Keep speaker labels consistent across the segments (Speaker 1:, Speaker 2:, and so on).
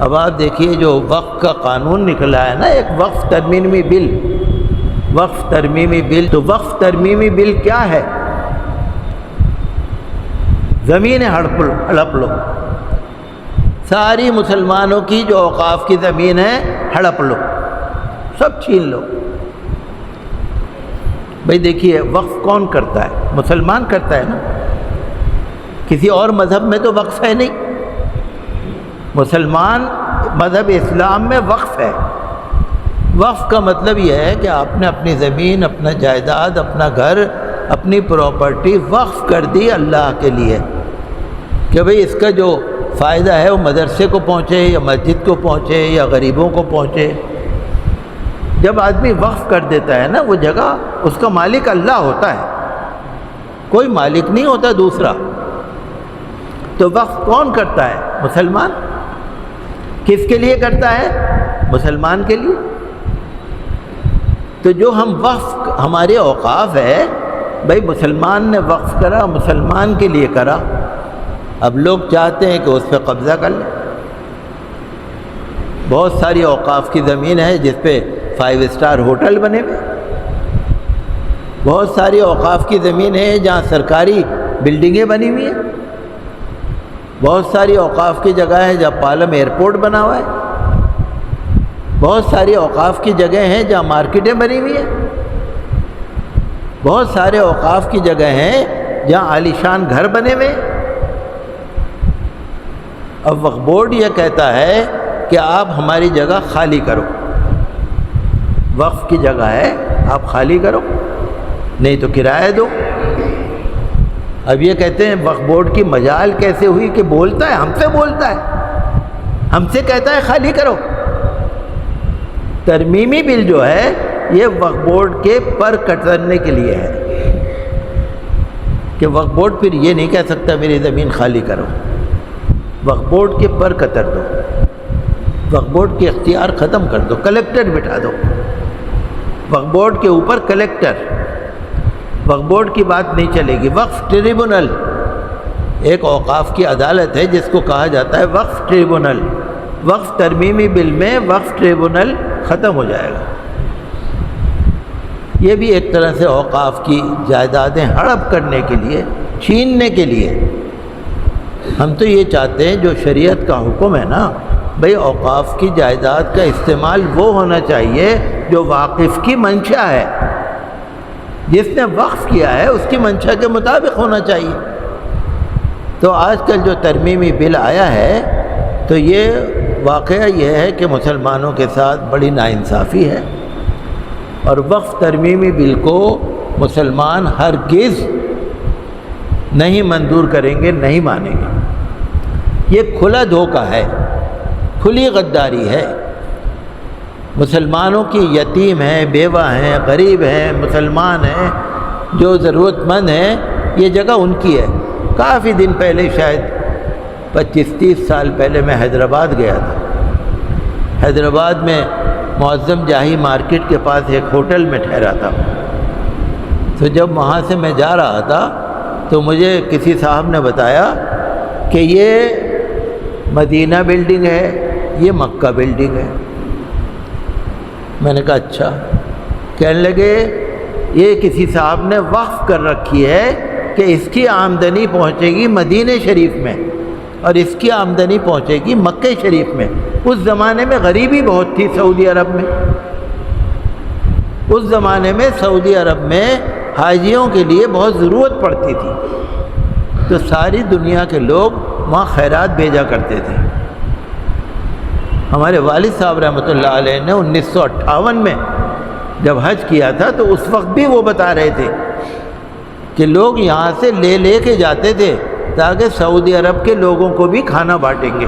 Speaker 1: اب آپ دیکھیے جو وقف کا قانون نکلا ہے نا، ایک وقف ترمیمی بل، وقف ترمیمی بل، تو وقف ترمیمی بل کیا ہے؟ زمینیں ہڑپ لو، ساری مسلمانوں کی جو اوقاف کی زمین ہے ہڑپ لو، سب چھین لو۔ بھئی دیکھیے وقف کون کرتا ہے؟ مسلمان کرتا ہے نا، کسی اور مذہب میں تو وقف ہے نہیں، مسلمان مذہب اسلام میں وقف ہے۔ وقف کا مطلب یہ ہے کہ آپ نے اپنی زمین، اپنا جائیداد، اپنا گھر، اپنی پراپرٹی وقف کر دی اللہ کے لیے کہ بھئی اس کا جو فائدہ ہے وہ مدرسے کو پہنچے یا مسجد کو پہنچے یا غریبوں کو پہنچے۔ جب آدمی وقف کر دیتا ہے نا وہ جگہ، اس کا مالک اللہ ہوتا ہے، کوئی مالک نہیں ہوتا دوسرا۔ تو وقف کون کرتا ہے؟ مسلمان۔ کس کے لیے کرتا ہے؟ مسلمان کے لیے۔ تو جو ہم وقف، ہمارے اوقاف ہے بھئی مسلمان نے وقف کرا، مسلمان کے لیے کرا، اب لوگ چاہتے ہیں کہ اس پہ قبضہ کر لیں۔ بہت ساری اوقاف کی زمین ہے جس پہ 5 اسٹار ہوٹل بنے ہوئے، بہت ساری اوقاف کی زمین ہے جہاں سرکاری بلڈنگیں بنی ہوئی ہیں، بہت ساری اوقاف کی جگہ ہے جہاں پالم ایئرپورٹ بنا ہوا ہے، بہت ساری اوقاف کی جگہ ہیں جہاں مارکیٹیں بنی ہوئی ہیں، بہت سارے اوقاف کی جگہ ہیں جہاں عالیشان گھر بنے ہوئے۔ اب وقف بورڈ یہ کہتا ہے کہ آپ ہماری جگہ خالی کرو، وقف کی جگہ ہے آپ خالی کرو، نہیں تو کرایہ دو۔ اب یہ کہتے ہیں وقف بورڈ کی مجال کیسے ہوئی کہ بولتا ہے، ہم سے بولتا ہے، ہم سے کہتا ہے خالی کرو۔ ترمیمی بل جو ہے یہ وقف بورڈ کے پر کترنے کے لیے ہے کہ وقف بورڈ پھر یہ نہیں کہہ سکتا میری زمین خالی کرو، وقف بورڈ کے پر قطر دو، وقف بورڈ کے اختیار ختم کر دو، کلیکٹر بٹھا دو، وقف بورڈ کے اوپر کلیکٹر، وقف بورڈ کی بات نہیں چلے گی۔ وقف ٹریبونل ایک اوقاف کی عدالت ہے جس کو کہا جاتا ہے وقف ٹریبونل۔ وقف ترمیمی بل میں وقف ٹریبونل ختم ہو جائے گا۔ یہ بھی ایک طرح سے اوقاف کی جائیدادیں ہڑپ کرنے کے لیے، چھیننے کے لیے۔ ہم تو یہ چاہتے ہیں جو شریعت کا حکم ہے نا بھئی اوقاف کی جائیداد کا استعمال وہ ہونا چاہیے جو واقف کی منشا ہے، جس نے وقف کیا ہے اس کی منشا کے مطابق ہونا چاہیے۔ تو آج کل جو ترمیمی بل آیا ہے تو یہ واقعہ یہ ہے کہ مسلمانوں کے ساتھ بڑی ناانصافی ہے، اور وقف ترمیمی بل کو مسلمان ہرگز نہیں منظور کریں گے، نہیں مانیں گے۔ یہ کھلا دھوکہ ہے، کھلی غداری ہے۔ مسلمانوں کی یتیم ہیں، بیوہ ہیں، غریب ہیں، مسلمان ہیں، جو ضرورت مند ہیں، یہ جگہ ان کی ہے۔ کافی دن پہلے، شاید 25-30 سال پہلے میں حیدرآباد گیا تھا۔ حیدرآباد میں معظم جاہی مارکیٹ کے پاس ایک ہوٹل میں ٹھہرا تھا۔ تو جب وہاں سے میں جا رہا تھا تو مجھے کسی صاحب نے بتایا کہ یہ مدینہ بلڈنگ ہے، یہ مکہ بلڈنگ ہے۔ میں نے کہا اچھا۔ کہنے لگے یہ کسی صاحب نے وقف کر رکھی ہے کہ اس کی آمدنی پہنچے گی مدینہ شریف میں اور اس کی آمدنی پہنچے گی مکہ شریف میں۔ اس زمانے میں غریبی بہت تھی سعودی عرب میں، اس زمانے میں سعودی عرب میں حاجیوں کے لیے بہت ضرورت پڑتی تھی، تو ساری دنیا کے لوگ وہاں خیرات بھیجا کرتے تھے۔ ہمارے والد صاحب رحمۃ اللہ علیہ نے 1958 میں جب حج کیا تھا تو اس وقت بھی وہ بتا رہے تھے کہ لوگ یہاں سے لے لے کے جاتے تھے تاکہ سعودی عرب کے لوگوں کو بھی کھانا بانٹیں گے۔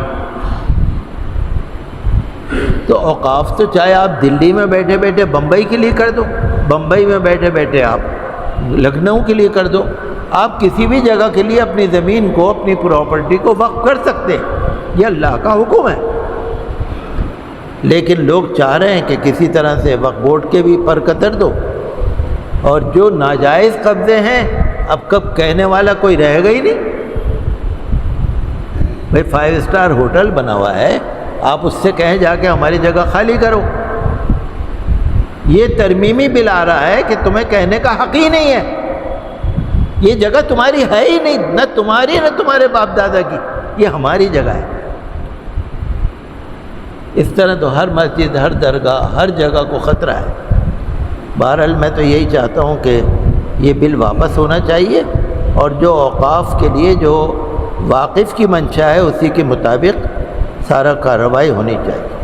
Speaker 1: تو اوقاف تو چاہے آپ دلی میں بیٹھے بیٹھے بمبئی کے لیے کر دو، بمبئی میں بیٹھے بیٹھے آپ لکھنؤ کے لیے کر دو، آپ کسی بھی جگہ کے لیے اپنی زمین کو، اپنی پراپرٹی کو وقف کر سکتے ہیں، یہ اللہ کا حکم ہے۔ لیکن لوگ چاہ رہے ہیں کہ کسی طرح سے وقف بورڈ کے بھی پر قطر دو، اور جو ناجائز قبضے ہیں اب کب کہنے والا کوئی رہے گا ہی نہیں۔ بھائی 5 اسٹار ہوٹل بنا ہوا ہے، آپ اس سے کہیں جا کے ہماری جگہ خالی کرو۔ یہ ترمیمی بل آ رہا ہے کہ تمہیں کہنے کا حق ہی نہیں ہے، یہ جگہ تمہاری ہے ہی نہیں، نہ تمہاری نہ تمہارے باپ دادا کی، یہ ہماری جگہ ہے۔ اس طرح تو ہر مسجد، ہر درگاہ، ہر جگہ کو خطرہ ہے۔ بہرحال میں تو یہی چاہتا ہوں کہ یہ بل واپس ہونا چاہیے، اور جو اوقاف کے لیے جو واقف کی منشا ہے اسی کے مطابق سارا کارروائی ہونی چاہیے۔